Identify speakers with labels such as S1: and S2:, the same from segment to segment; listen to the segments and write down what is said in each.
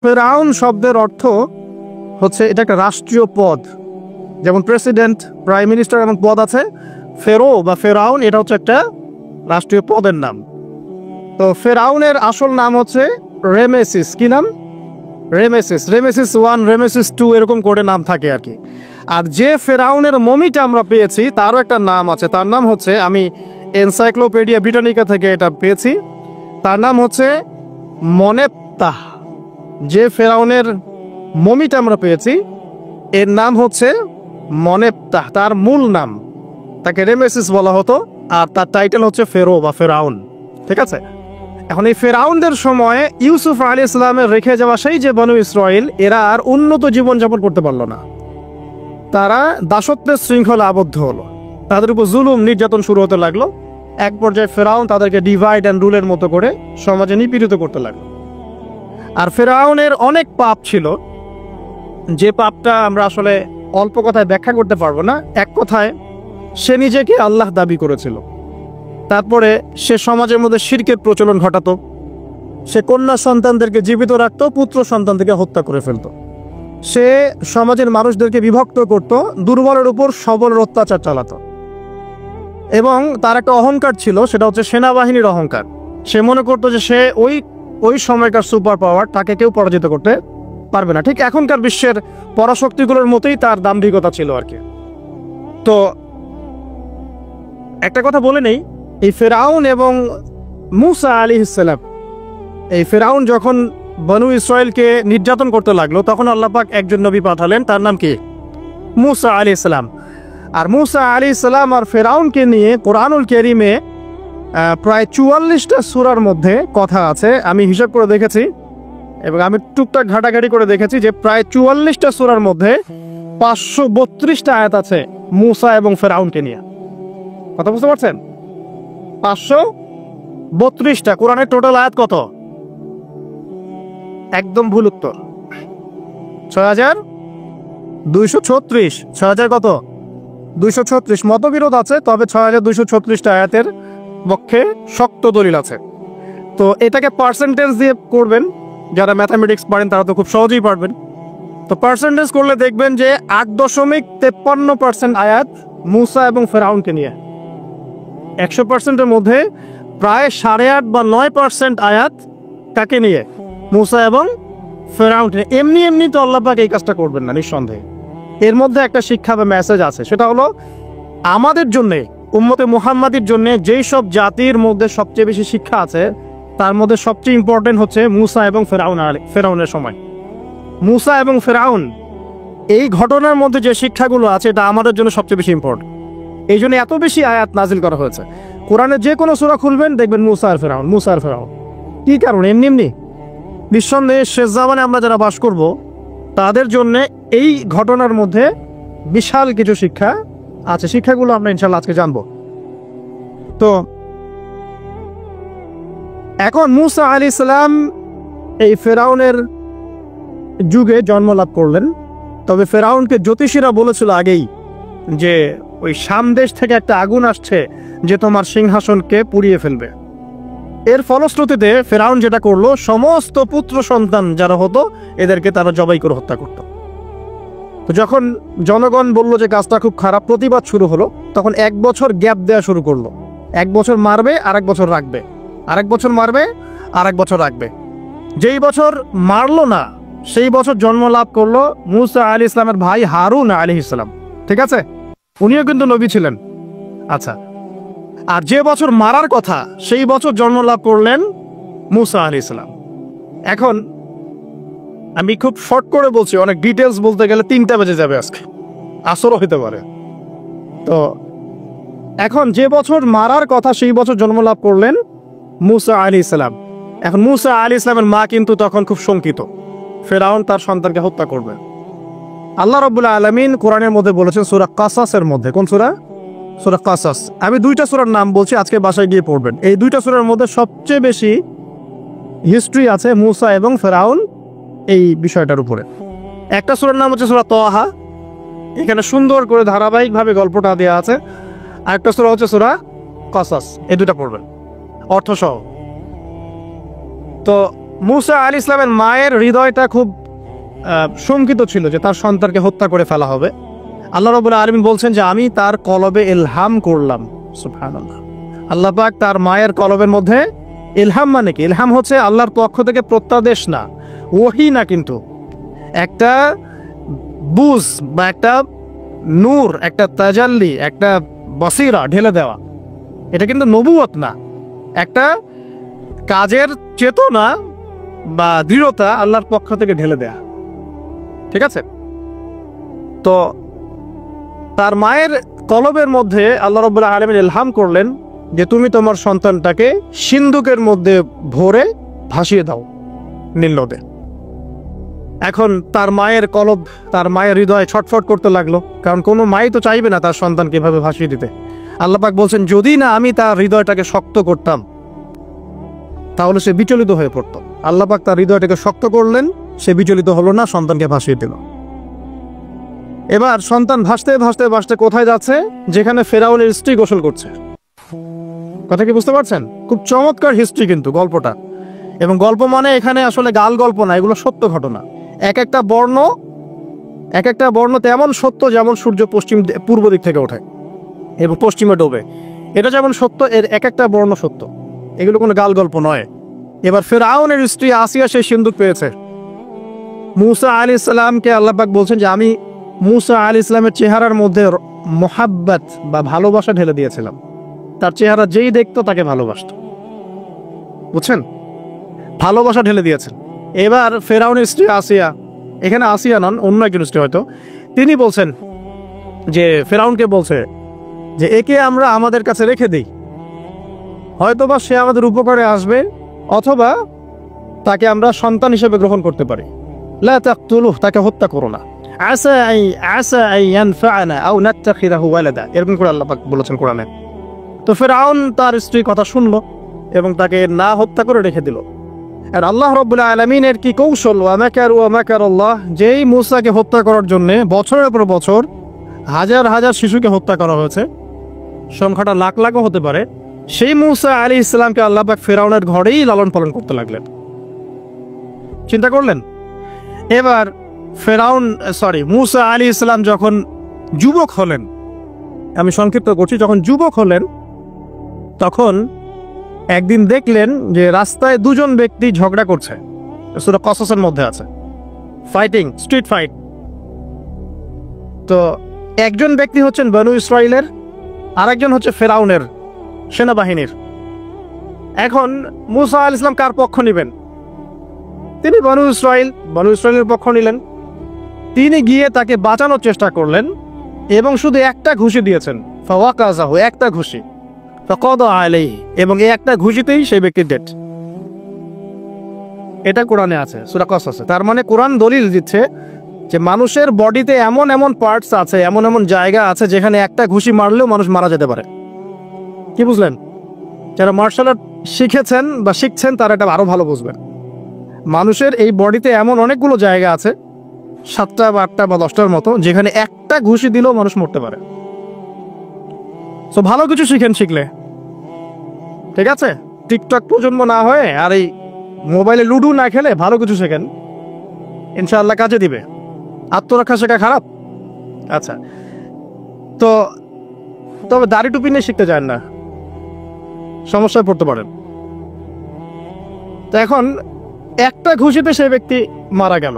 S1: ফেরাউন শব্দের অর্থ হচ্ছে এটা একটা রাষ্ট্রীয় পদ, যেমন প্রেসিডেন্ট, প্রাইম মিনিস্টার এবং পদ আছে। ফেরো বা ফেরাউন এটা হচ্ছে একটা রাষ্ট্রীয় পদের নাম। তো ফেরাউনের আসল নাম হচ্ছে রেমেসিস। কি নাম? রেমেসিস। রেমেসিস 1, রেমেসিস 2 এরকম করে নাম থাকে আর কি। আর যে ফেরাউনের মমিটা আমরা পেয়েছি তারও একটা নাম আছে, তার নাম হচ্ছে, আমি এনসাইক্লোপিডিয়া ব্রিটানিকা থেকে এটা পেয়েছি, তার নাম হচ্ছে মনেপ্তাহ। যে ফেরাউনের মমিটা আমরা পেয়েছি এর নাম হচ্ছে মনেপ্তাহ, তার মূল নাম। তাকে রেমেসিস বলা হতো আর তার টাইটেল হচ্ছে ফেরো বা ফেরাউন। ঠিক আছে। এখন এই ফেরাউনদের সময় ইউসুফ আলাইহিস সালামের রেখে যাওয়া সেই যে বনু ইসরাইল, এরা আর উন্নত জীবনযাপন করতে পারলো না। তারা দাসত্বের শৃঙ্খলা আবদ্ধ হলো, তাদের উপর জুলুম নির্যাতন শুরু হতে লাগলো। এক পর্যায়ে ফেরাউন তাদেরকে ডিভাইড অ্যান্ড রুলের মতো করে সমাজে নিপীড়িত করতে লাগলো। আর ফেরাউনের অনেক পাপ ছিল, যে পাপটা আমরা আসলে অল্প কথায় ব্যাখ্যা করতে পারবো না। এক কথায় সে নিজেকে আল্লাহ দাবি করেছিল। তারপরে সে সমাজের মধ্যে শিরকের প্রচলন ঘটাতো। সে কন্যা সন্তানদেরকে জীবিত রাখতো, পুত্র সন্তানদেরকে হত্যা করে ফেলতো। সে সমাজের মানুষদেরকে বিভক্ত করত, দুর্বলের উপর সবলের অত্যাচার চালাতো। এবং তার একটা অহংকার ছিল, সেটা হচ্ছে সেনাবাহিনীর অহংকার। সে মনে করতো যে সে ওই সময়কার সুপার পাওয়ার, তাকে কেউ পরাজিত করতে পারবে না। ঠিক এখনকার বিশ্বের পরাশক্তিগুলোর মতোই তার দাম্ভিকতা ছিল আর কি। তো একটা কথা বলে নেই, এই ফেরাউন এবং মূসা আলাইহিস সালাম, এই ফেরাউন যখন বনু ইসরায়েলকে নির্যাতন করতে লাগলো তখন আল্লাহ পাক একজন নবী পাঠালেন, তার নাম কি? মূসা আলাইহিস সালাম। আর মূসা আলাইহিস সালাম আর ফেরাউনকে নিয়ে কোরআনুল কারীমে প্রায় 44টা সূরার মধ্যে কথা আছে। আমি হিসাব করে দেখেছি এবং আমি টুকটাক ঘাটাঘাটি করে দেখেছি যে প্রায় 44টা সূরার মধ্যে 532টা আয়াত আছে মূসা এবং ফেরাউনকে নিয়ে। কথা বুঝতে পারছেন? 532টা। কোরআনের টোটাল আয়াত কত? একদম ভুল উত্তর, 6236। 6000 কত? 236। মতবিরোধ আছে, তবে 6236টা আয়াতের পক্ষে শক্ত দলিল আছে। তো এটাকে পার্সেন্টেজ দিয়ে করবেন, যারা ম্যাথামেটিক্স পারেন তারা তো খুব সহজেই পারবেন। তো পার্সেন্টেজ করলে দেখবেন যে 8.53% আয়াত মূসা এবং ফেরাউনকে নিয়ে। 100%-এর মধ্যে প্রায় 8.5 বা 9% আয়াত কাকে নিয়ে? মূসা এবং ফেরাউনকে নিয়ে। এমনি এমনি তো আল্লাহ পাক এই কাজটা করবেন না নিঃসন্দেহে। এর মধ্যে একটা শিক্ষা বা মেসেজ আছে, সেটা হলো আমাদের জন্যে, উম্মতে মুহাম্মাদির জন্য যেই সব জাতির মধ্যে সবচেয়ে বেশি শিক্ষা আছে তার মধ্যে সবচেয়ে ইম্পর্টেন্ট হচ্ছে মূসা এবং ফেরাউনের সময়। মূসা এবং ফেরাউন এই ঘটনার মধ্যে যে শিক্ষাগুলো আছে এটা আমাদের জন্য সবচেয়ে বেশি ইম্পর্টেন্ট। এই জন্য এত বেশি আয়াত নাজিল করা হয়েছে। কোরআনে যে কোনো সূরা খুলবেন দেখবেন মূসা আর ফেরাউন, মূসা আর ফেরাউন। কি কারণ? এমনি এমনি নিঃসন্দেহে শেষ জামানে আমরা যারা বাস করব তাদের জন্য এই ঘটনার মধ্যে বিশাল কিছু শিক্ষা আছে। শিক্ষাগুলো আমরা ইনশাল্লাহ আজকে জানবো। তো এখন মূসা আলাইহিস সালাম এই ফেরাউনের যুগে জন্ম লাভ করলেন। তবে ফেরাউনকে জ্যোতিষীরা বলেছিল আগেই যে ওই শাম দেশ থেকে একটা আগুন আসছে যে তোমার সিংহাসনকে পুড়িয়ে ফেলবে। এর ফলশ্রুতিতে ফেরাউন যেটা করলো, সমস্ত পুত্র সন্তান যারা হতো এদেরকে তারা জবাই করে হত্যা করত। তো যখন জনগণ বলল যে কাজটা খুব খারাপ, প্রতিবাদ শুরু হলো, তখন 1 বছর গ্যাপ দেওয়া শুরু করলো। 1 বছর মারবে, আরেক বছর রাখবে, আরেক বছর মারবে, আরেক বছর রাখবে। যেই বছর মারলো না সেই বছর জন্ম লাভ করলো মূসা আলাইহিস সালামের ভাই হারুন আলাইহিস সালাম। ঠিক আছে, উনিও কিন্তু নবী ছিলেন। আচ্ছা, আর যে বছর মারার কথা সেই বছর জন্ম লাভ করলেন মূসা আলাইহিস সালাম। এখন আমি খুব শর্ট করে বলছি, অনেক ডিটেলস বলতে গেলে 3টা বেজে যাবে, আজকে আসরও হতে পারে। তো এখন যে বছর মারার কথা সেই বছর জন্ম লাভ করলেন মূসা আলাইহিস সালাম। এখন মূসা আলাইহিস সালামের মা কিন্তু তখন খুব শঙ্কিত, ফেরাউন তার সন্তানকে হত্যা করবে। আল্লাহ রাব্বুল আলামিন কোরআনের মধ্যে বলেছেন সূরা কাসাসের মধ্যে। কোন সূরা? সূরা কাসাস। আমি 2টা সূরার নাম বলছি, আজকে বাসায় গিয়ে পড়বেন। এই 2টা সূরার মধ্যে সবচেয়ে বেশি হিস্ট্রি আছে মূসা এবং ফেরাউন এই বিষয়টার উপরে। একটা সূরার নাম হচ্ছে সূরা তাহা, এখানে সুন্দর করে ধারাবাহিকভাবে গল্পটা দেওয়া আছে। আর একটা সূরা হচ্ছে সূরা কাসাস। এই 2টা পড়বেন অর্থ সহ। তো মুসা আলাইহিস সালামের মায়ের হৃদয়টা খুব শঙ্কিত ছিল যে তার সন্তানকে হত্যা করে ফেলা হবে। আল্লাহ রাব্বুল আলামিন বলছেন যে আমি তার কলবে ইলহাম করলাম। সুবহানাল্লাহ। আল্লাহ পাক তার মায়ের কলবের মধ্যে ইলহাম, মানে কি ইলহাম হচ্ছে আল্লাহর পক্ষ থেকে প্রত্যাদেশ না, ওহী না, কিন্তু একটা বুঝ বা একটা নূর, একটা তাজাল্লি, একটা বসিরা ঢেলে দেওয়া। এটা কিন্তু নবুয়ত না, একটা কাজের চেতনা বা দৃঢ়তা আল্লাহর পক্ষ থেকে ঢেলে দেয়া। ঠিক আছে? তো তার মায়ের কলবের মধ্যে আল্লাহ রাব্বুল আলামিন ইলহাম করলেন যে তুমি তোমার সন্তানটাকে সিন্ধুকের মধ্যে ভরে ভাসিয়ে দাও নীল নদে। এখন তার মায়ের কলব, তার মায়ের হৃদয় ছটফট করতে লাগলো, কারণ কোনো মাই তো চাইবে না তার সন্তানকে এভাবে ভাসিয়ে দিতে। আল্লাহ পাক বলছেন যদি না আমি তার হৃদয়টাকে শক্ত করতাম তাহলে সে বিচলিত হয়ে পড়তো। আল্লাহ পাক তার হৃদয়টাকে শক্ত করলেন, সে বিচলিত হলো না, সন্তানকে ভাসিয়ে দিল। এবার সন্তান ভাসতে ভাসতে ভাসতে কোথায় যাচ্ছে? যেখানে ফেরাউনের স্ত্রী গোসল করছে। কথা কি বুঝতে পারছেন? খুব চমৎকার হিস্ট্রি কিন্তু গল্পটা। এবং গল্প মানে এখানে আসলে গাল গল্প না, এগুলো সত্য ঘটনা। এক একটা বর্ণ তেমন সত্য যেমন সূর্য পূর্ব দিক থেকে ওঠে এবং পশ্চিমে ডোবে, এটা যেমন সত্য, এর এক একটা বর্ণ সত্য, এগুলো কোনো গাল গল্প নয়। এবার ফেরাউনের স্ত্রী আসিয়া সেই সিন্দুক পেয়েছে। মুসা আলাইহিস সালামকে আল্লাহ পাক বলছেন যে আমি মুসা আলাইহিস সালামের চেহারার মধ্যে মোহাব্বত বা ভালোবাসা ঢেলে দিয়েছিলাম। তার চেহারা যেই দেখতো তাকে ভালোবাসত। বুঝছেন? ভালোবাসা ঢেলে দিয়েছেন। এবার ফেরাউনের স্ত্রী আসিয়া, এখানে আসিয়া নন, অন্য একজন স্ত্রী হয়তো, তিনি বলছেন যে ফেরাউনকে বলছে যে একে আমরা আমাদের কাছে রেখে দিই, হয়তোবা সে আমাদের উপকারে আসবে, অথবা তাকে আমরা সন্তান হিসেবে গ্রহণ করতে পারি। লা তাকতুলুহু, তাকে হত্যা করো না। আসা আন ইয়ানফা'না আও নাত্তাখিযাহু ওয়ালাদা, এরকম করে আল্লাহ পাক বলেছেন কোরআনে। তো ফেরাউন তার স্ত্রীর কথা শুনলো এবং তাকে না হত্যা করে রেখে দিল। আর আল্লাহ রাব্বুল আলামিনের কি কৌশল! ওয়া মাকারুল্লাহ, যেই মুসাকে হত্যা করার জন্য বছরের পর বছর হাজার হাজার শিশুকে হত্যা করা হয়েছে, সংখ্যাটা লাখ লাখও হতে পারে, সেই মুসা আলাইহিস সালামকে আল্লাহ পাক ফেরাউনের ঘরেই লালন পালন করতে লাগলেন। চিন্তা করলেন? এবার মুসা আলাইহিস সালাম যখন যুবক হলেন, আমি সংক্ষিপ্ত করছি, যখন যুবক হলেন তখন একদিন দেখলেন যে রাস্তায় দুজন ব্যক্তি ঝগড়া করছে। সূরা কসসের মধ্যে আছে, ফাইটিং, স্ট্রিট ফাইট। তো একজন ব্যক্তি হচ্ছেন বনু ইসরাইলের, আরেকজন হচ্ছে ফেরাউনের সেনাবাহিনীর। এখন মুসা আলাইহিস সালাম কার পক্ষ নেবেন? তিনি বনু ইসরাইলের পক্ষ নিলেন। তিনি গিয়ে তাকে বাঁচানোর চেষ্টা করলেন এবং শুধু একটা ঘুষি দিয়েছেন, ফাওয়াকাযাহু, একটা ঘুষি, ফাকাদা আলাইহি, এবং এই একটা ঘুষিতেই সেই ব্যক্তির ডেথ। এটা কোরআনে আছে, সূরা কসসে। তার মানে কোরআন দলিল দিচ্ছে যে মানুষের বডিতে এমন এমন পার্টস আছে, এমন এমন জায়গা আছে যেখানে একটা ঘুষি মারলেও মানুষ মারা যেতে পারে। কি বুঝলেন? যারা মার্শাল আর্ট শিখেছেন বা শিখছেন তারা এটা আরো ভালো বুঝবেন। মানুষের এই বডিতে এমন অনেকগুলো জায়গা আছে, 7টা বা 8টা বা 10টার মতো, যেখানে একটা ঘুষি দিলেও মানুষ মরতে পারে। তো ভালো কিছু শিখলে, ঠিক আছে? টিকটক প্রজন্ম না হয়ে আর এই মোবাইলে লুডু না খেলে ভালো কিছু শেখেন, ইনশাআল্লাহ কাজে দিবে। আত্মরক্ষা শেখা খারাপ? আচ্ছা, তো তবে দাড়ি টুপি নিয়ে শিখতে চান না, সমস্যায় পড়তে পারেন। তো এখন একটা ঘুষিতে সেই ব্যক্তি মারা গেল।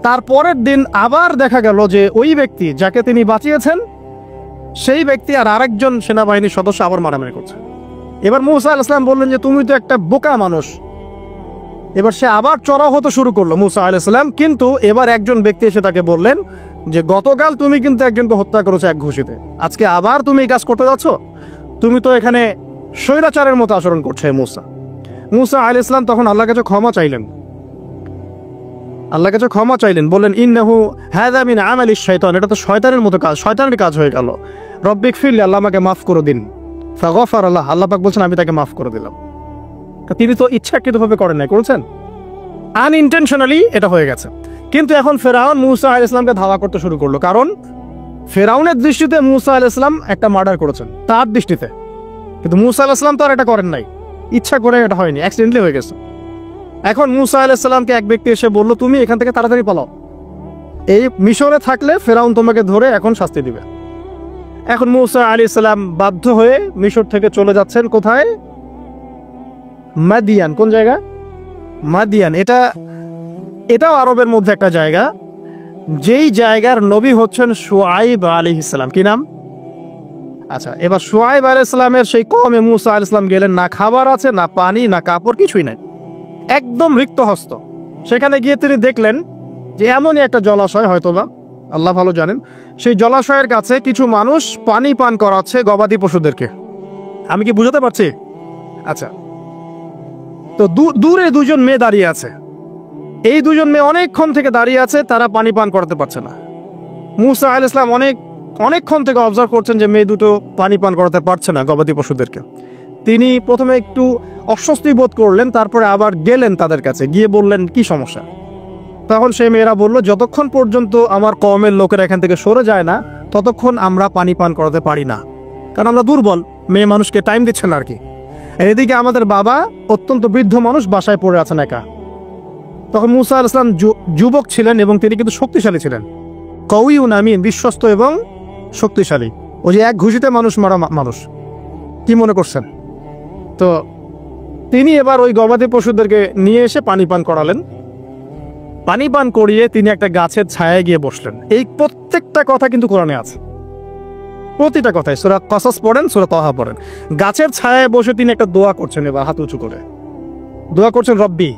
S1: তারপরের দিন আবার দেখা গেল যে ওই ব্যক্তি যাকে তিনি বাঁচিয়েছেন সেই ব্যক্তি আর আরেকজন সেনাবাহিনীর সদস্য আবার মারামারি করছে। এবার মুসা আলাইহিস সালাম বললেন যে তুমি তো একটা বোকা মানুষ। এবার সে আবার চড়াও হতে শুরু করলো মুসা আলাইহিস সালাম, কিন্তু এবার একজন ব্যক্তি এসে তাকে বললেন যে গতকাল তুমি কিন্তু একজনকে হত্যা করেছো এক ঘুষিতে, আজকে আবার তুমি এই কাজ করতে যাচ্ছ, তুমি তো এখানে স্বৈরাচারের মতো আচরণ করছে। মুসা আলাইহিস সালাম তখন আল্লাহর কাছে ক্ষমা চাইলেন, বললেন ইন্নাহু হাযা মিন আমালিশ শাইতান, এটা তো শয়তানের মতো কাজ, শয়তানের কাজ হয়ে গেল। রব্বিক ফিরলি, আল্লাহ আমাকে মাফ করে দিন। ফাগফার আল্লাহ, আল্লাহ পাক বলছেন আমি তাকে মাফ করে দিলাম। তিনি তো ইচ্ছাকৃতভাবে করেন নাই, করেছেন আনইনটেনশনালি, এটা হয়ে গেছে। কিন্তু এখন ফেরাউন মুসা আলাইহিস সালামকে ধাওয়া করতে শুরু করলো, কারণ ফেরাউনের দৃষ্টিতে মুসা আলাইহিস সালাম একটা মার্ডার করেছেন তার দৃষ্টিতে, কিন্তু মুসা আলাইহিস সালাম তো আর এটা করেন নাই, ইচ্ছা করে এটা হয়নি, অ্যাক্সিডেন্টলি হয়ে গেছে। এখন মুসা আলাইহিস সালামকে এক ব্যক্তি এসে বলল, তুমি এখান থেকে তাড়াতাড়ি পালাও, এই মিশরে থাকলে ফেরাউন তোমাকে ধরে এখন শাস্তি দিবে। এখন মুসা আলাইহিস সালাম বাধ্য হয়ে মিশর থেকে চলে যাচ্ছেন কোথায়? মাদিয়ান। কোন জায়গা? মাদিয়ান। এটাও আরবের মধ্যে একটা জায়গা, যেই জায়গার নবী হচ্ছেন শুআইব আলাইহিস সালাম। কি নাম? আচ্ছা, এবার শুআইব আলাইহিস সালামের সেই কওমে মুসা আলাইহিস সালাম গেলেন, না খাবার আছে, না পানি, না কাপড়, কিছুই নাই, একদম রিক্ত হস্ত। সেখানে গিয়ে তিনি দেখলেন যে এমনই একটা জলাশয়, হয়তোবা আল্লাহ ভালো জানেন, সেই জলাশয়ের কাছে কিছু মানুষ পানি পান করাচ্ছে গবাদি পশুদেরকে। আমি কি বুঝাতে পারছি? আচ্ছা, তো দূরে দুজন মেয়ে দাঁড়িয়ে আছে। এই দুজন মেয়ে অনেকক্ষণ থেকে দাঁড়িয়ে আছে, তারা পানি পান করাতে পারছে না। মুসা আলাইহিস সালাম অনেকক্ষণ থেকে অবজার্ভ করছেন যে মেয়ে দুটো পানি পান করাতে পারছে না গবাদি পশুদেরকে। তিনি প্রথমে একটু অস্বস্তি বোধ করলেন, তারপরে আবার গেলেন তাদের কাছে, গিয়ে বললেন কি সমস্যা। তখন সেই মেয়েরা বলল, যতক্ষণ পর্যন্ত আমার কওমের লোকেরা এখান থেকে সরে যায় না, ততক্ষণ আমরা পানি পান করাতে পারি না, কারণ আমরা দুর্বল, মেয়ে মানুষকে টাইম দিচ্ছেন না আর কি। এদিকে আমাদের বাবা অত্যন্ত বৃদ্ধ মানুষ, বাসায় পড়ে আছেন একা। তখন মুসা আলাইহিস সালাম যুবক ছিলেন এবং তিনি কিন্তু শক্তিশালী ছিলেন, কওয়িউন আমিন, বিশ্বস্ত এবং শক্তিশালী। ওই যে এক ঘুষিতে মানুষ মারা মানুষ, কি মনে করছেন? তো তিনি এবার ওই গবাদি পশুদেরকে নিয়ে এসে পানি পান করালেন। পানি পান করিয়ে তিনি একটা গাছের ছায়ায় গিয়ে বসলেন। এই প্রত্যেকটা কথা কিন্তু কোরআনে আছে, প্রতিটা কথাই। সূরা কসস পড়েন, সূরা তাহা পড়েন। গাছের ছায়ায় বসে তিনি একটা দোয়া করছেন, এবার হাত উঁচু করে দোয়া করছেন, রব্বি,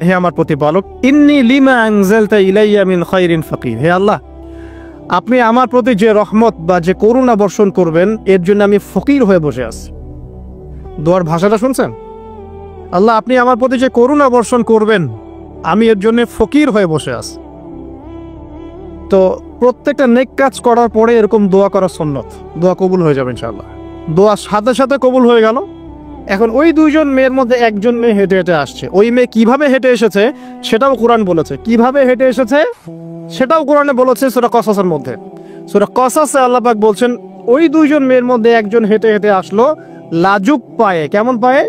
S1: হে আমার প্রতিপালক, ইন্নী লিমা আনজালতা ইলাইয়া মিন খায়রিন ফাকির। হে আল্লাহ, আপনি আমার প্রতি যে রহমত বা যে করুণা বর্ষণ করবেন, এর জন্য আমি ফকির হয়ে বসে আছি। দোয়ার ভাষাটা শুনছেন? আল্লাহ, আপনি আমার প্রতি যে করুণা বর্ষণ করবেন, আমি এর জন্য ফকির হয়ে বসে আছি। তো প্রত্যেকটা নেক কাজ করার পরে এরকম দোয়া করা সুন্নত, দোয়া কবুল হয়ে যাবে ইনশাআল্লাহ। দোয়া সাথে সাথে কবুল হয়ে গেল। এখন ওই দুইজন মেয়ের মধ্যে একজন মেয়ে হেঁটে হেঁটে আসছে। ওই মেয়ে কিভাবে হেঁটে এসেছে সেটাও কোরআন বলেছে, কিভাবে হেঁটে এসেছে সেটাও কোরআনে বলেছে সূরা কসসের মধ্যে। সূরা কসসে আল্লাহ পাক বলছেন, ওই দুইজন মেয়ের মধ্যে একজন হেঁটে হেঁটে আসলো লাজুক পায়ে। কেমন পায়ে?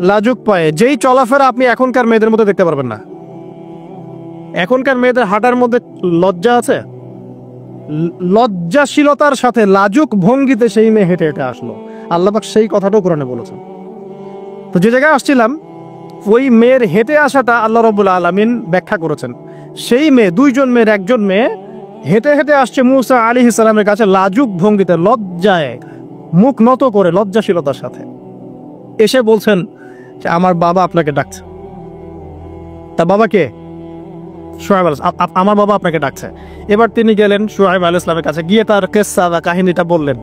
S1: লাজুক পায়ে। যেই চলাফেরা আপনি এখনকার মেয়েদের মধ্যে দেখতে পারবেন না। এখনকার মেয়েদের হাঁটার মধ্যে লজ্জা আছে, লজ্জাশীলতার সাথে লাজুক ভঙ্গিতে সেই মেয়ে হেঁটে হেঁটে আসলো। আল্লাহ পাক সেই কথাটাও কোরআনে বলেছেন। তো যে জায়গায় আসছিলাম, ওই মেয়ের হেঁটে আসাটা আল্লাহ রাব্বুল আলামিন ব্যাখ্যা করেছেন। সেই মেয়ে, দুইজন মেয়ের একজন মেয়ে হেঁটে হেঁটে আসছে মুসা আলাইহিস সালামের কাছে লাজুক ভঙ্গিতে, লজ্জায় মুখ নত করে, লজ্জাশীলতার সাথে এসে বলছেন যে আমার বাবা আপনাকে ডাকছে। তা বাবা কে? শুআয়ব আলাইহিস সালাম। আমার বাবা আপনাকে ডাকছে। এবার তিনি গেলেন শুআয়ব আলাইহিস সালামের কাছে, গিয়ে তার কিসসা বা কাহিনীটা বললেন।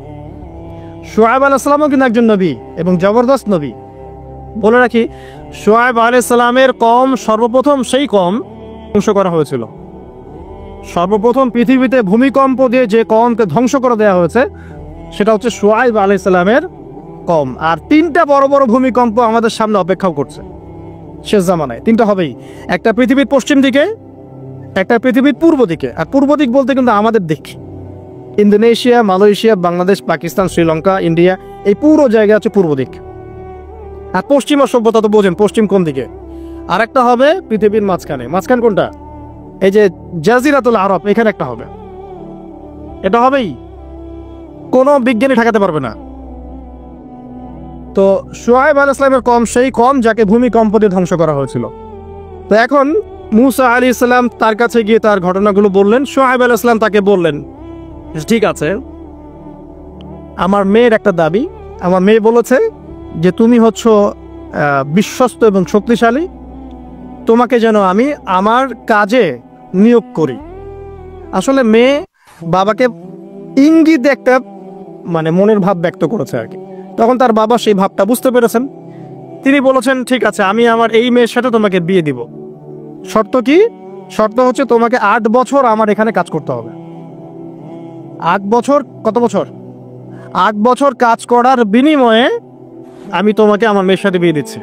S1: শুআয়ব আলাইহিস সালামও কিন্তু একজন নবী এবং জবরদস্ত নবী। বলে রাখি, শুআয়ব আলাইহিস সালামের কওম সর্বপ্রথম সেই কওম ধ্বংস করা হয়েছিল। সর্বপ্রথম পৃথিবীতে ভূমিকম্প দিয়ে যে কওমকে ধ্বংস করে দেওয়া হয়েছে সেটা হচ্ছে শুআয়ব আলাইহিস সালামের কওম। আর তিনটা বড় বড় ভূমিকম্প আমাদের সামনে অপেক্ষাও করছে শেষ জামানায়। তিনটা হবেই, একটা পৃথিবীর পশ্চিম দিকে, একটা পৃথিবীর পূর্ব দিকে। আর পূর্ব দিক বলতে কিন্তু আমাদের দিক, Indonesia, Malaysia, Bangladesh, Pakistan, Sri Lanka, India, এই পুরো জায়গা হচ্ছে পূর্ব দিক। আর পশ্চিমা সভ্যতা তো বোঝেন, পশ্চিম কোন দিকে। আর একটা হবে পৃথিবীর মাঝখানে। মাঝখান কোনটা? এই যে জাজিরাতুল আরব, এখানে একটা হবে। এটা হবেই, কোনো বিজ্ঞানী ঠেকাতে পারবে না। তো শুআয়ব আলাইহিস সালামের কওম সেই কওম যাকে ভূমিকম্প দিয়ে ধ্বংস করা হয়েছিল। তো এখন মুসা আলাইহিস সালাম তার কাছে গিয়ে তার ঘটনাগুলো বললেন। শুআয়ব আলাইহিস সালাম তাকে বললেন, ঠিক আছে, আমার মেয়ের একটা দাবি। আমার মেয়ে বলেছে যে তুমি হচ্ছ বিশ্বস্ত এবং শক্তিশালী, তোমাকে যেন আমি আমার কাজে নিয়োগ করি। আসলে মেয়ে বাবাকে ইঙ্গিত একটা মানে মনের ভাব ব্যক্ত করেছে আর কি। তখন তার বাবা সেই ভাবটা বুঝতে পেরেছেন। তিনি বলেছেন, ঠিক আছে, আমি আমার এই মেয়ের সাথে তোমাকে বিয়ে দিব। শর্ত কি? শর্ত হচ্ছে তোমাকে 8 বছর আমার এখানে কাজ করতে হবে। 8 বছর? কত বছর? 8 বছর কাজ করার বিনিময়ে আমি তোমাকে আমার মেয়ের সাথে বিয়ে দিচ্ছি।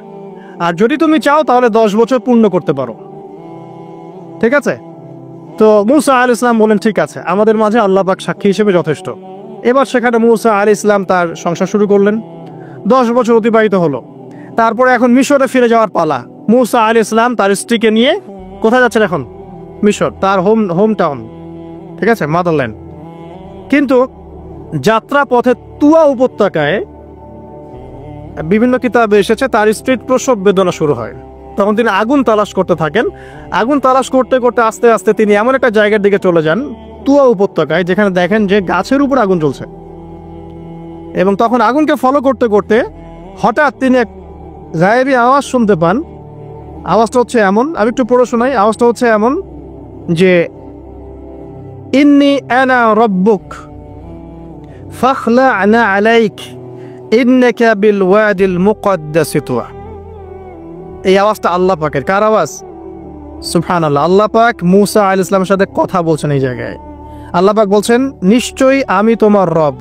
S1: আর যদি তুমি চাও তাহলে 10 বছর পূর্ণ করতে পারো। ঠিক আছে? তো মুসা আলাইহিস সালাম বলেন, ঠিক আছে, আমাদের মাঝে আল্লাহ পাক সাক্ষী হিসেবে যথেষ্ট। এবার সেখানে মুসা আলাইহিস সালাম তার সংসার শুরু করলেন। 10 বছর অতিবাহিত হলো। তারপরে এখন মিশরে ফিরে যাওয়ার পালা। মুসা আলাইহিস সালাম তার স্ত্রীকে নিয়ে কোথায় যাচ্ছেন এখন? মিশর, তার হোম টাউন, ঠিক আছে, মাদারল্যান্ড। কিন্তু যাত্রা পথে তুয়া উপত্যকায় বিভিন্ন কিতাবে এসেছে তার স্ত্রীর প্রসব বেদনা শুরু হয়। তখন তিনি আগুন তালাশ করতে থাকেন। আগুন তালাশ করতে করতে আস্তে আস্তে তিনি এমন একটা জায়গার দিকে চলে যান, তুয়া উপত্যকায়, যেখানে দেখেন যে গাছের উপর আগুন জ্বলছে। এবং তখন আগুনকে ফলো করতে করতে হঠাৎ তিনি এক গায়েবী আওয়াজ শুনতে পান। আওয়াজটা হচ্ছে এমন, আমি একটু পড়ে শোনাই। আওয়াজটা হচ্ছে এমন যে ইন্নী আনা রব্বুক ফাখলা'না আলাইক ইন্নাকা বিল ওয়াদিল মুকদ্দাস তুয়া। এই আওয়াজটা আল্লাহ পাকের। কার আওয়াজ? সুবহানাল্লাহ। আল্লাহ পাক মুসা আলাইহিস সালামের সাথে কথা বলছেন এই জায়গায়। আল্লাহ পাক বলছেন, নিশ্চয়ই আমি তোমার রব,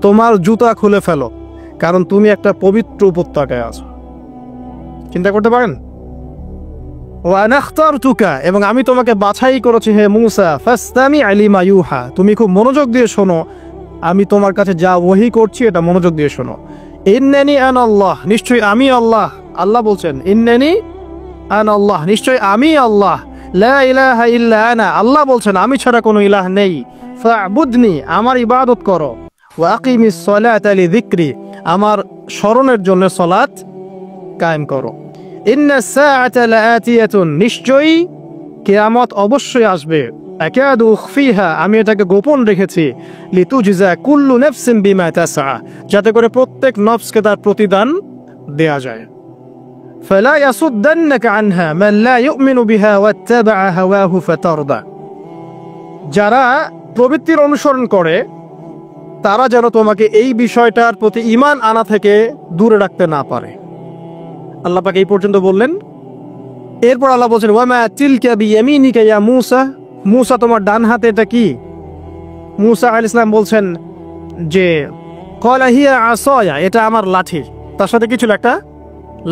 S1: তোমার জুতা খুলে ফেলো, কারণ তুমি একটা পবিত্র উপত্যকায় আছো। চিন্তা করতে পারেন? ওয়া আনা ইখতারতুকা, এবং আমি তোমাকে বাছাই করেছি হে মুসা, ফাসতামি লিমা ইউহা, তুমি খুব মনোযোগ দিয়ে শোনো, আমি তোমার কাছে যা ওহী করছি এটা মনোযোগ দিয়ে শোনো। ইন্নানি আনা আল্লাহ, নিশ্চয়ই আমি আল্লাহ। আল্লাহ বলছেন ইন্নানি আনা আল্লাহ, নিশ্চয়ই আমি আল্লাহ। লা ইলাহা ইল্লা আনা, আল্লাহ বলছেন আমি ছাড়া কোনো ইলাহ নেই। ফা'বুদনি, আমার ইবাদত করো। ওয়া আকিমিস সালাতা লিযিকরি, আমার স্মরণের জন্য সালাত কায়েম করো। ইন্নাস সাআতা লাআতিয়াতুন, নিশ্চয়ই কিয়ামত অবশ্যই আসবে। আকাদু উখফিহা, আমি এটাকে গোপন রেখেছি। লিতুজজা কুল্লু নাফসিন বিমা তাসআ, যাতে করে প্রত্যেক নফসকে তার প্রতিদান দেয়া যায়। ফালা ইয়াসুদ্দান্নাকা আনহা মান লা ইউমিনু বিহা ওয়াত্তাবা হাওয়াহু ফাতারদা, যারা প্রবৃত্তির অনুসরণ করে তারা যেন তোমাকে এই বিষয়টার প্রতি ঈমান আনা থেকে দূরে রাখতে না পারে। আল্লাহ পাক এই পর্যন্ত বললেন। এরপর আল্লাহ বলছেন, ওয়ামা তিলকা বিয়ামিনিকা ইয়া মূসা, মূসা তোমার ডান হাতে এটা কি? মূসা আলাইহিস সালাম বলছেন যে ক্বালা হিয়া আসায়া, এটা আমার লাঠি। তার সাথে কি ছিল? একটা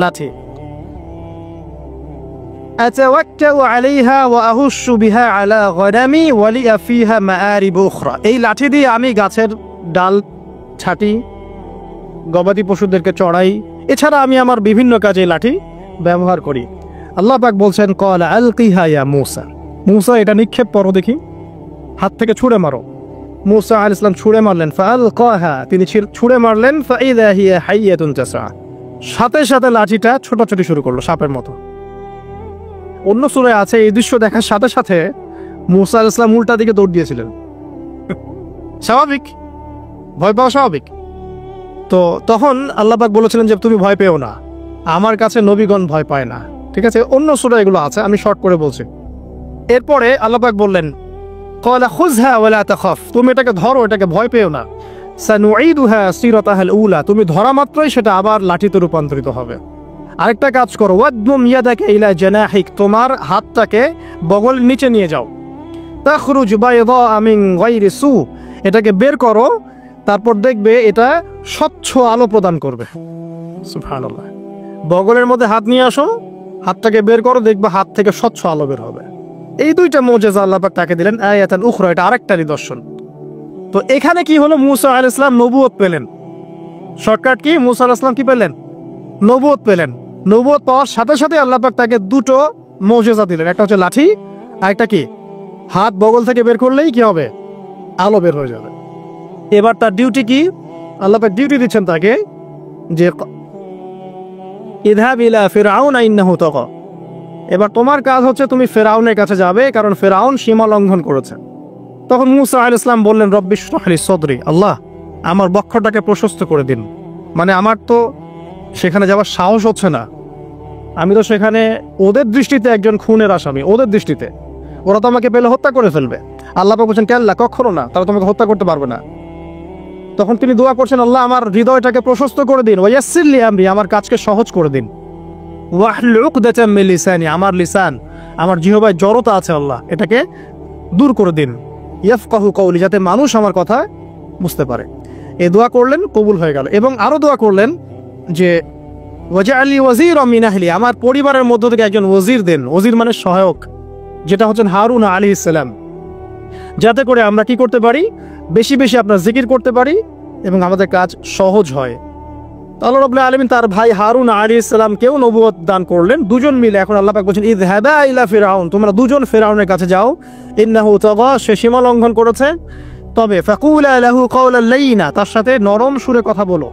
S1: লাঠি। আতাওয়াক্কাউ আলাইহা ওয়া আহুশু বিহা আলা গনামি ওয়া লিয়া ফিহা মাআরিব উখরা, এই লাঠি দিয়ে আমি গাছের ডাল ছাঁটি, গবাদি পশুদেরকে চড়াই, এছাড়া আমি আমার বিভিন্ন কাজে লাঠি ব্যবহার করি। আল্লাহ পাক বলছেন, ক্বালা আলকিহা ইয়া মূসা, মূসা এটা নিক্ষেপ করো দেখি, হাত থেকে ছুঁড়ে মারো। মূসা আলাইহিস সালাম ছুঁড়ে মারলেন। ফাআলকাহা, তিনি ছুঁড়ে মারলেন। ফাইযা হিয়া হাইয়াতুন তাসআ, সাথে সাথে লাঠিটা ছোটাছুটি শুরু করলো সাপের মতো। অন্য সূরায় আছে এই দৃশ্য দেখার সাথে সাথে মূসা আলাইহিস সালাম উল্টা দিকে দৌড় দিয়েছিলেন। স্বাভাবিক, ভয় পাওয়া স্বাভাবিক। তো তখন আল্লাহ পাক বলেছিলেন যে তুমি ভয় পেও না, আমার কাছে নবীগণ ভয় পায় না। ঠিক আছে, অন্য সূরায় এগুলো আছে, আমি শর্ট করে বলছি। এরপরে আল্লাহ পাক বললেন, ক্বালা খুযহা ওয়া লা তাখাফ, তুমি এটাকে ধরো, এটাকে ভয় পেও না। সানুঈদুহা সিরাতাহাল উলা, তুমি ধরা মাত্রই সেটা আবার লাঠিতে রূপান্তরিত হবে। আরেকটা কাজ করো, ওয়াদমুম ইয়াদাকা ইলা জানাহিক, তোমার হাতটাকে বগলের নিচে নিয়ে যাও। তাখরুজ বাইদা মিন গায়রি সু, এটাকে বের করো, তারপর দেখবে এটা স্বচ্ছ আলো প্রদান করবে। সুবহানাল্লাহ। বগলের মধ্যে হাত নিয়ে আসো, হাতটাকে বের করো, দেখবে হাত থেকে স্বচ্ছ আলো বের হবে। এই দুইটা মুজিজা আল্লাহ পাক তাকে দিলেন। আয়াতান উখরা, এটা আরেকটা নিদর্শন। তো এখানে কি হলো? মূসা আলাইহিস সালাম নবুয়ত পেলেন। Shortcut key? মূসা আলাইহিস সালাম কি পেলেন? নবুয়ত পেলেন। নবুয়ত পাওয়ার সাথে সাথে আল্লাহ পাক তাকে দুটো মুজিজা দিলেন। একটা হচ্ছে লাঠি, আর একটা কি? হাত বগল থেকে বের করলেই কি হবে? আলো বের হয়ে যাবে। এবার তার ডিউটি কি? আল্লাহ পাক ডিউটি দিচ্ছেন তাকে যে ইযহাব ইলা ফিরআউন ইন্নাহু তাগা, এবার তোমার কাজ হচ্ছে তুমি ফেরাউনের কাছে যাবে, কারণ ফেরাউন সীমা লঙ্ঘন করেছে। তখন মূসা আলাইহিস সালাম বললেন, রব্বি ইশরাহ লি সদরি, আল্লাহ আমার বক্ষটাকে প্রশস্ত করে দিন। মানে আমার তো সেখানে যাওয়ার সাহস হচ্ছে না, আমি তো সেখানে ওদের দৃষ্টিতে একজন খুনের আসামি, ওদের দৃষ্টিতে ওরা তো আমাকে পেলে হত্যা করে ফেলবে। আল্লাহ পাক বলছেন, কেল্লা, কখনো না, তারা তোমাকে হত্যা করতে পারবে না। তখন তিনি দোয়া করছেন, আল্লাহ আমার হৃদয়টাকে প্রশস্ত করে দিন, ওয়া ইয়াসসির লি আমরি, আমার কাজকে সহজ করে দিন। ওয়াহলুল উকদাতাম মিন লিসানি, আমার লিসান, আমার জিহ্বায় জড়তা আছে আল্লাহ, এটাকে দূর করে দিন। ইয়াফকাহু কওলি, যাতে মানুষ আমার কথা বুঝতে পারে। এই দোয়া করলেন, কবুল হয়ে গেল। এবং আরো দোয়া করলেন যে ওয়াজআলি ওয়াজিরাম মিন আহলি, আমার পরিবারের মধ্য থেকে একজন ওজির দেন। ওজির মানে সহায়ক, যেটা হচ্ছেন হারুন আলাইহিস সালাম, যাতে করে আমরা কি করতে পারি? বেশি বেশি আপনার জিকির করতে পারি এবং আমাদের কাজ সহজ হয়। আল্লাহ রাব্বুল আলামিন তার ভাই হারুন আলাইহিস সালামকেও নবুয়ত দান করলেন। দুজন মিলে এখন আল্লাহ পাক বলছেন ইযহাবা ইলা ফিরআউন, তোমরা দুজন ফিরআউনের কাছে যাও, ইন্নাহু তাগা, সে সীমা লঙ্ঘন করেছে, তবে ফাকুলা লাহু কাওলান লাইয়িনা, তার সাথে নরম সুরে কথা বলো,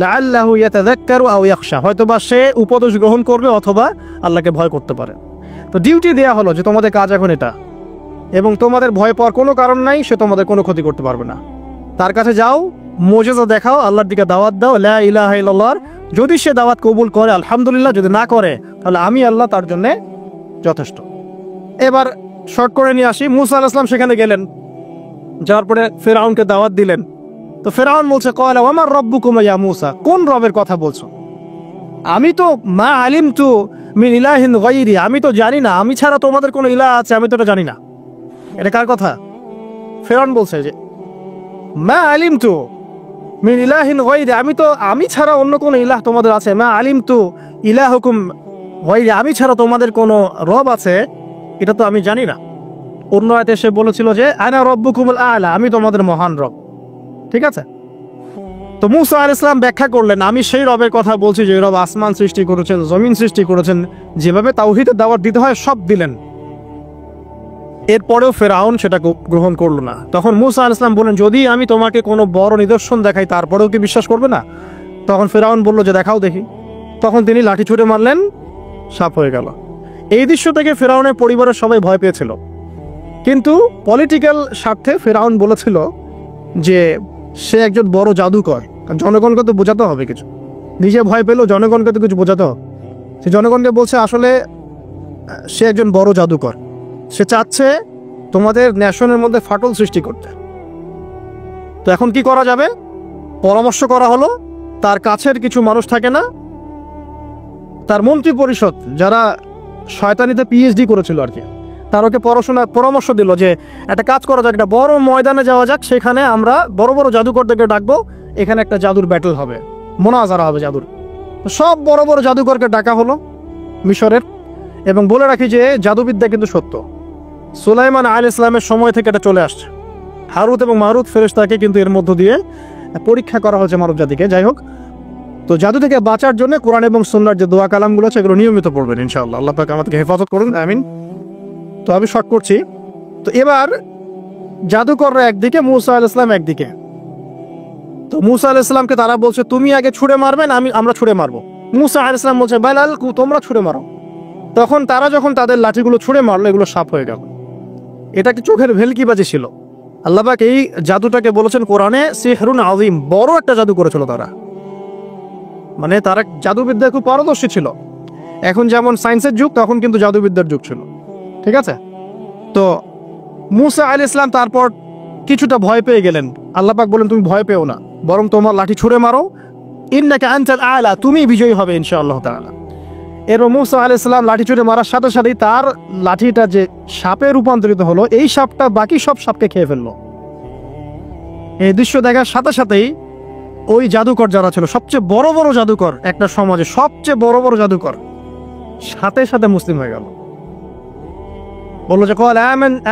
S1: লাআল্লাহু ইয়াতাযাক্কারু আও ইয়াখশা, হয়তোবা সে উপদেশ গ্রহণ করবে অথবা আল্লাহকে ভয় করতে পারে। তো ডিউটি দেয়া হলো যে তোমাদের কাজ এখন এটা, এবং তোমাদের ভয় পাওয়ার কোনো কারণ নাই, সে তোমাদের কোনো ক্ষতি করতে পারবে না। তার কাছে যাও, মুজিজা দেখাও, আল্লাহর দিকে দাওয়াত দাও, লা ইলাহা ইল্লাল্লাহ। যদি সে দাওয়াত কবুল করে আলহামদুলিল্লাহ, যদি না করে তাহলে আমি আল্লাহ তার জন্য যথেষ্ট। এবার শর্ট করে নিয়ে আসি, মুসা আলাইহিস সালাম সেখানে গেলেন, যাওয়ার পরে ফিরআউনকে দাওয়াত দিলেন। তো ফিরআউন বলছে ক্বালা ওয়া মা রাব্বুকুম ইয়া মুসা, কোন রবের কথা বলছো? আমি তো মা আলিমতু মিন ইলাহিন গায়রি, আমি তো জানি না, আমি ছাড়া তোমাদের কোনো ইলাহ আছে আমি তো এটা জানি না। এটা কার কথা? ফিরআউন বলছে যে মা আলিমতু মিন ইলাহিন গায়রি, আমি ছাড়া অন্য কোনো ইলাহ তোমাদের আছে, মা আলিমতু ইলাহুকুম গায়রি, আমি ছাড়া তোমাদের কোনো রব আছে এটা তো আমি জানি না। অন্য আয়াতে সে বলেছিল যে আনা রাব্বুকুমুল আ'লা, আমি তোমাদের মহান রব। ঠিক আছে? তো মুসা আলাইহিস সালাম ব্যাখ্যা করলেন, আমি সেই রবের কথা বলছি যে রব আসমান সৃষ্টি করেছেন, জমিন সৃষ্টি করেছেন, যেভাবে তাওহীদের দাওয়াত দিতে হয় সব দিলেন। এরপরেও ফিরআউন সেটা গ্রহণ করলো না। তখন মুসা আলাইহিস সালাম বললেন, যদি আমি তোমাকে কোনো বড় নিদর্শন দেখাই তারপরেও কি বিশ্বাস করবে না? তখন ফিরআউন বলল যে দেখাও দেখি। তখন তিনি লাঠি ছুঁড়ে মারলেন, সাপ হয়ে গেল। এই দৃশ্য থেকে ফিরআউনের পরিবারের সবাই ভয় পেয়েছিল, কিন্তু পলিটিক্যাল স্বার্থে ফিরআউন বলেছিল যে সে একজন বড় জাদুকর, জনগণকে তো বোঝাতে হবে কিছু, নিজে ভয় পেলেও জনগণকে তো কিছু বোঝাতে হবে। সে জনগণকে বলছে আসলে সে একজন বড় জাদুকর, সে চাচ্ছে তোমাদের ন্যাশনের মধ্যে ফাটল সৃষ্টি করতে। তো এখন কি করা যাবে? পরামর্শ করা হলো, তার কাছের কিছু মানুষ থাকে না, তার মন্ত্রী পরিষদ যারা শয়তানিতে পিএইচডি করেছিল আর কি, তার ওকে পরামর্শ দিল যে একটা কাজ করা যাক, একটা বড় ময়দানে যাওয়া যাক, সেখানে আমরা বড় বড় জাদুকরদেরকে ডাকবো, এখানে একটা জাদুর ব্যাটল হবে, মোনাজারা হবে জাদুর। সব বড় বড় জাদুকরকে ডাকা হলো মিশরের, এবং বলে রাখি যে জাদুবিদ্যা কিন্তু সত্য, সুলাইমান আলাইহিস সালামের সময় থেকে এটা চলে আসছে। হারুত এবং মারুত ফেরেশতাকে কিন্তু এর মধ্য দিয়ে পরীক্ষা করা হয়েছে মানব জাতিকে। যাই হোক, তো জাদু থেকে বাঁচার জন্য কোরআন এবং সুন্নাহর যে দোয়া কালামগুলো আছে এগুলো নিয়মিত পড়বেন ইনশাআল্লাহ। আল্লাহ পাক আমাদেরকে হেফাজত করুন, আমিন। তো আমি শর্ট করছি। তো এবার জাদুকররা একদিকে, মুসা আলাইহিস সালাম একদিকে। তো মুসা আলাইহিস সালামকে তারা বলছে তুমি আগে ছুঁড়ে মারবেন, আমরা ছুঁড়ে মারবো। মুসা আলাইহিস সালাম বলছে বেলাল তোমরা ছুঁড়ে মারো। তখন তারা যখন তাদের লাঠিগুলো ছুঁড়ে মারলো, এগুলো সাপ হয়ে গেল। এটা একটি চোখের ভেলকিবাজি ছিল। আল্লাহ পাক এই জাদুটাকে বলেছেন কোরআনে সিহরুন আযীম, বড় একটা জাদু করেছিল তারা, মানে তারা জাদুবিদ্যায় খুব পারদর্শী ছিল। এখন যেমন সায়েন্সের যুগ, তখন কিন্তু জাদুবিদ্যার যুগ ছিল। ঠিক আছে? তো মুসা আলাইহিস সালাম তারপর কিছুটা ভয় পেয়ে গেলেন। আল্লাহ পাক বলেন তুমি ভয় পেও না, বরং তোমার লাঠি ছুঁড়ে মারো, ইন্নাকা আনতাল আ'লা, তুমি বিজয়ী হবে ইনশাআল্লাহ তাআলা। এরপর মুসা আলাইহিস সালাম লাঠি ছুঁড়ে মারার সাথে সাথেই তার লাঠিটা যে সাপে রূপান্তরিত হলো, এই সাপটা বাকি সব সাপকে খেয়ে ফেললো। এই দৃশ্য দেখার সাথে সাথেই ওই জাদুকর যারা ছিল, সবচেয়ে বড় বড় জাদুকর, একটা সমাজে সবচেয়ে বড় বড় জাদুকর, সাথে সাথে মুসলিম হয়ে গেল। বললো যে ক্বাল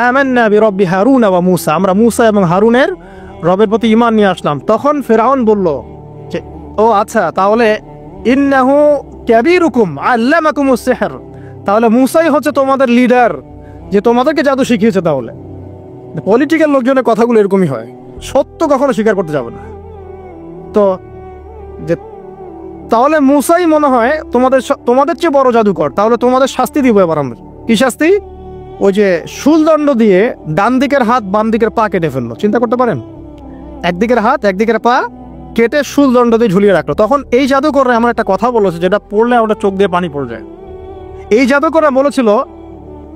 S1: আমান্না বিরব্বি হারুন ওয়া মুসা, আমরা মুসা এবং হারুনের রবের প্রতি ঈমান নিয়ে আসলাম। তখন ফিরআউন বলল যে ও আচ্ছা, তাহলে ইন্নাহু কাবীরুকুম আল্লামাকুমুস সিহর, তাহলে মুসাই হচ্ছে তোমাদের লিডার, যে তোমাদেরকে জাদু শিখিয়েছে। তাহলে পলিটিক্যাল লোকজনের কথাগুলো এরকমই হয়, সত্য কখনো স্বীকার করতে যাবে না। তো যে তাহলে মুসাই মনে হয় তোমাদের চেয়ে বড় জাদুকর, তাহলে তোমাদের শাস্তি দিব এবার আমরা। কি শাস্তি? ওই যে শুলদণ্ড দিয়ে ডান দিকের হাত বাম দিকের পা কেটে ফেললো। চিন্তা করতে পারেন, একদিকের হাত একদিকের পা কেটে শুলদণ্ড দিয়ে ঝুলিয়ে রাখলো। তখন এই জাদুকররা আমার একটা কথা বলেছে, যেটা পড়লে আমাদের চোখ দিয়ে পানি পড়ে যায়। এই জাদুকররা বলেছিল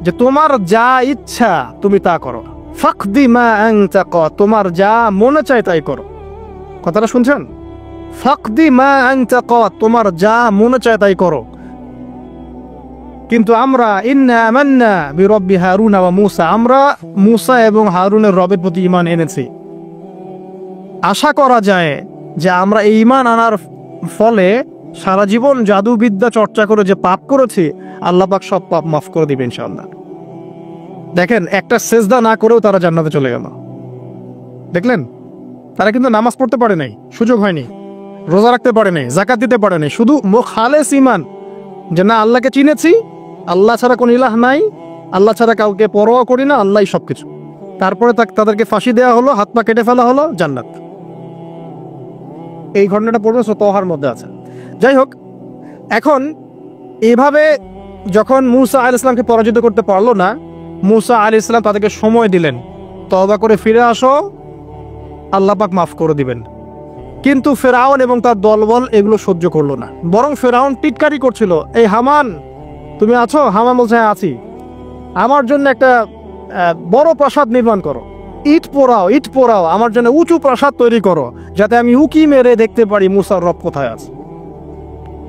S1: যে তোমার যা ইচ্ছা তুমি তা করো, ফাকদি মা আনতা ক, তোমার যা মনে চায় তাই করো। কথাটা শুনছেন? ফাকদি মা আনতা ক, তোমার যা মনে চায় তাই করো, কিন্তু আমরা ইন্না আমান্না বিরব্বি হারুন ওয়া মুসা, আমরা মুসা এবং হারুনের রবের প্রতি ঈমান এনেছি। আশা করা যায় যে আমরা এই ঈমান আনার ফলে সারা জীবন জাদুবিদ্যা চর্চা করে যে পাপ করেছি, আল্লাহ পাক সব পাপ মাফ করে দিবেন ইনশাআল্লাহ। দেখেন, একটা সেজদা না করেও তারা জান্নাতে চলে গেল। দেখলেন, তারা কিন্তু নামাজ পড়তে পারে নাই, সুযোগ হয়নি। রোজা রাখতে পারে নাই, জাকাত দিতে পারে নাই, শুধু খালেস ঈমান যে না আল্লাহকে চিনেছি, আল্লাহ ছাড়া কোনো ইলাহ নাই, আল্লাহ ছাড়া কাউকে পরোয়া করি না, আল্লাহই সবকিছু। তারপরে তাদেরকে ফাঁসি দেওয়া হলো, হাত পা কেটে ফেলা হলো, জান্নাত। এই ঘটনাটা পড়বে তহার মধ্যে আছে। যাই হোক, এখন এভাবে যখন মূসা আলাইহিস সালামকে পরাজিত করতে পারলো না, মূসা আলাইহিস সালাম তাদেরকে সময় দিলেন, তওবা করে ফিরে আসো, আল্লাহ পাক মাফ করে দিবেন। কিন্তু ফেরাউন এবং তার দলবল এগুলো সহ্য করলো না, বরং ফেরাউন টিটকারি করছিল, এই হামান তুমি আছো? হামান বলছে হ্যাঁ আছি, আমার জন্য একটা বড় প্রাসাদ নির্মাণ করো, ইট পোড়াও, আমার জন্য উঁচু প্রাসাদ তৈরি করো, যাতে আমি উকি মেরে দেখতে পারি মুসার রব কোথায় আছে।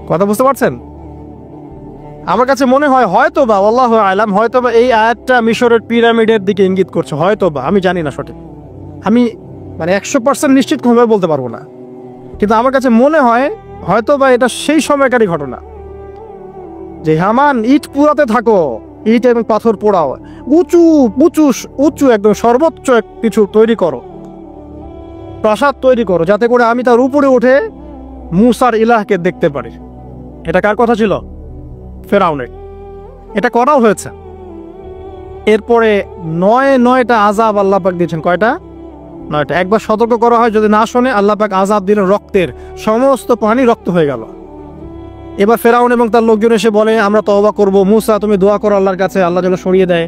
S1: কথা বুঝতে পারছেন? আমার কাছে মনে হয় হয়তোবা, আল্লাহু আ'লাম, হয়তোবা এই আয়াতটা মিশরের পিরামিডের দিকে ইঙ্গিত করছে, হয়তোবা, আমি জানি না সঠিক, আমি মানে 100% নিশ্চিত কোনোভাবে বলতে পারবো না, কিন্তু আমার কাছে মনে হয় হয়তোবা এটা সেই সময়কারী ঘটনা যে হামান ইট পুরাতে থাকো, ইট এবং পাথর পোড়াও, উঁচু উঁচু উঁচু একদম সর্বোচ্চ কিছু তৈরি করো, প্রাসাদ তৈরি করো, যাতে করে আমি তার উপরে উঠে মুসার ইলাহকে দেখতে পারি। এটা কার কথা ছিল? ফেরাউনের। এটা করাও হয়েছে। এরপরে 9টা আযাব আল্লাহ পাক দিয়েছেন। কয়টা? 9টা। একবার সতর্ক করা হয়, যদি না শোনে আল্লাহ পাক আযাব দিলেন, রক্তের সমস্ত পানি রক্ত হয়ে গেল। এবার ফেরাউন এবং তার লোকজন এসে বলে আমরা তওবা করব, মুসা তুমি দোয়া করো আল্লাহর কাছে, আল্লাহ যেন সরিয়ে দেয়।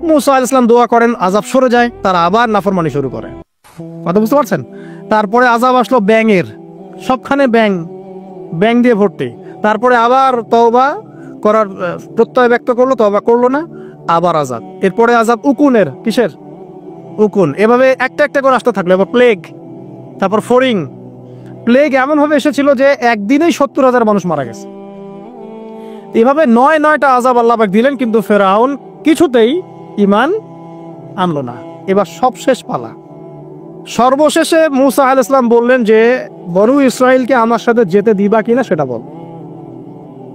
S1: মুসা আলাইহিস সালাম দোয়া করেন, আযাব সরে যায়, তারা আবার নাফরমানি শুরু করে। কথা বুঝতে পারছেন? তারপরে আযাব আসলো ব্যাঙের, সবখানে ব্যাঙ দিয়ে ভর্তি। তারপরে আবার তওবা করার প্রত্যয় ব্যক্ত করলো, তওবা করলো না, আবার আযাব। এরপরে আযাব উকুনের, কিসের? উকুন। এভাবে একটা একটা করে আসতে থাকলো। এবার প্লেগ, তারপর ফড়িং। প্লেগ এমনভাবে এসেছিল যে একদিনেই 70,000 মানুষ মারা গেছে। এভাবে 9টা আযাব আল্লাহ পাক দিলেন, কিন্তু ফেরাউন কিছুতেই ঈমান আনলো না। এবার সবশেষ পালা। সর্বশেষে মুসা আলাইহিস সালাম বললেন যে বনু ইসরাইলকে আমার সাথে যেতে দিবা কিনা সেটা বল।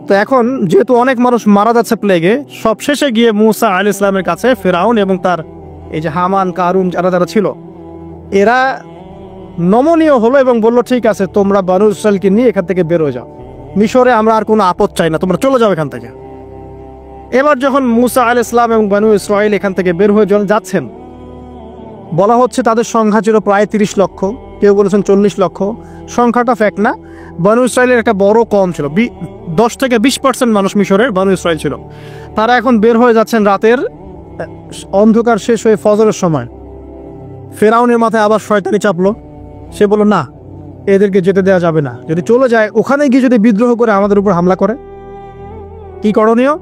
S1: তো এখন যেহেতু অনেক মানুষ মারা যাচ্ছে প্লেগে, সবশেষে গিয়ে মুসা আলাইহিস সালামের কাছে ফেরাউন এবং তার এই যে হামান, কারুন, যারা ছিল, এরা নমনীয় হলো এবং বলল ঠিক আছে, তোমরা বনু ইসরাইলকে নিয়ে এখান থেকে বের হয়ে যাও, মিশরে আমরা আর কোনো আপদ চাই না, তোমরা চলে যাও এখান থেকে। এবার যখন মুসা আলাইহিস সালাম এবং বনু ইসরাইল এখান থেকে বের হয়ে যাচ্ছেন, বলা হচ্ছে তাদের সংখ্যা ছিল প্রায় 30 লক্ষ, কেউ বলেছেন 40 লক্ষ। সংখ্যাটা ফ্যাক্ট না। বনু ইসরাইলের একটা বড় কম ছিল, 10 থেকে 20% মানুষ মিশরের বনু ইসরাইল ছিল। তারা এখন বের হয়ে যাচ্ছেন রাতের অন্ধকার শেষ হয়ে ফজরের সময়। ফেরাউনের মাথায় আবার শয়তানি চাপলো। সে বলল না, এদেরকে যেতে দেওয়া যাবে না, যদি চলে যায় ওখানে গিয়ে যদি বিদ্রোহ করে আমাদের উপর হামলা করে, কি করণীয়?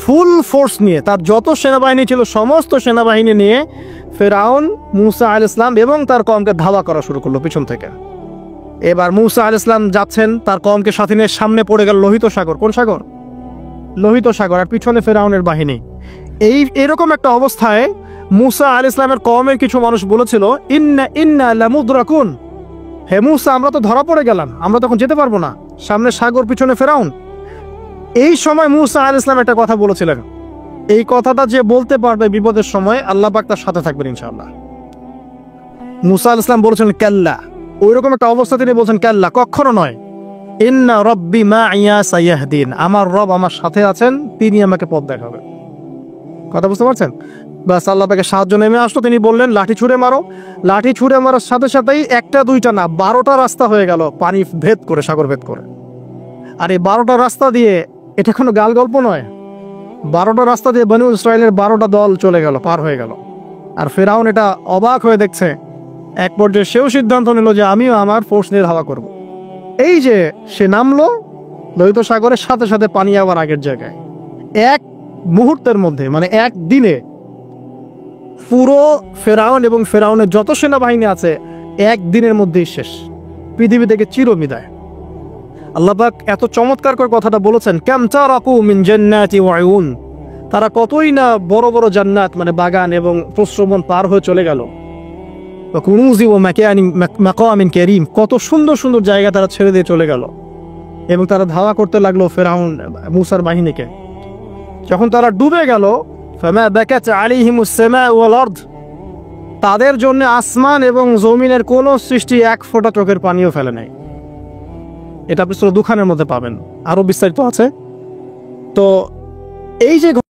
S1: ফুল ফোর্স নিয়ে, তার যত সেনাবাহিনী ছিল সমস্ত সেনাবাহিনী নিয়ে ফেরাউন মুসা আলাইহিস সালাম এবং তার কওমকে ধাওয়া করা শুরু করলো পিছন থেকে। এবার মুসা আলাইহিস সালাম যাচ্ছেন, তার কওমকে সাথে নিয়ে, সামনে পড়ে গেল লোহিত সাগর। কোন সাগর? লোহিত সাগর। আর পিছনে ফেরাউনের বাহিনী। এরকম একটা অবস্থায় মুসা আলাইহিস সালামের কওমের কিছু মানুষ বলেছিল ইন্না লামুদরাকুন, হে মুসা আমরা তো ধরা পড়ে গেলাম, আমরা তখন যেতে পারবো না, সামনে সাগর, পিছনে ফেরাউন। এই সময় মুসা আলাইহিস সালাম একটা কথা বলেছিলেন, এই কথাটা যে বলতে পারবে বিপদের সময় আল্লাহ পাক তার সাথে থাকবেন ইনশাআল্লাহ। মুসা আলাইহিস সালাম বলেছেন কাল্লা, ওইরকম একটা অবস্থা তিনি বলছেন কাল্লা, কখনো নয়, ইন্না রাব্বি মাইয়া সায়াহদিন, আমার রব আমার সাথে আছেন, তিনি আমাকে পথ দেখাবেন। কথা বুঝতে পারছেন? বাস আল্লাহ পাকের সাহায্য নেমে আসলো, তিনি বললেন লাঠি ছুঁড়ে মারো। লাঠি ছুঁড়ে মারার সাথে সাথেই একটা দুইটা না 12টা রাস্তা হয়ে গেল, পানি ভেদ করে, সাগর ভেদ করে। আর এই 12টা রাস্তা দিয়ে, এটা কোনো গাল গল্প নয়, 12টা রাস্তা দিয়ে বনু ইসরাইলের 12টা দল চলে গেল, পার হয়ে গেল। আর ফেরাউন এটা অবাক হয়ে দেখছে। এক পর্যায়ে সেও সিদ্ধান্ত নিল যে আমিও আমার ফোর্স নিয়ে ধাওয়া করব। এই যে সে নামলো লোহিত সাগরের সাথে সাথে পানি আবার আগের জায়গায়। এক মুহূর্তের মধ্যে, মানে এক দিনে পুরো ফেরাউন এবং ফেরাউনের যত সেনাবাহিনী আছে এক দিনের মধ্যেই শেষ, পৃথিবী থেকে চিরবিদায়। আল্লাহ পাক এত চমৎকার করে কথাটা বলেছেন, কাম তারাকু মিন জান্নাতি ওয়া উয়ুন, তারা কতই না বড় বড় জান্নাত মানে বাগান এবং প্রশ্রবণ পার হয়ে চলে গেল। ওয়া কুনুজি ওয়া মাকামিন কারীম, কত সুন্দর সুন্দর জায়গা তারা ছেড়ে দিয়ে চলে গেল। এবং তারা ধাওয়া করতে লাগলো ফেরাউন মুসার বাহিনীকে। যখন তারা ডুবে গেল, ফামা বাকাত আলাইহিমুস সামাউ ওয়াল আরদ, তাদের জন্য আসমান এবং জমিনের কোনো সৃষ্টি এক ফোঁটা চোখের পানিও ফেলে নাই। এটা আপনি সূরা দুখানের মধ্যে পাবেন, আরও বিস্তারিত আছে। তো এই যে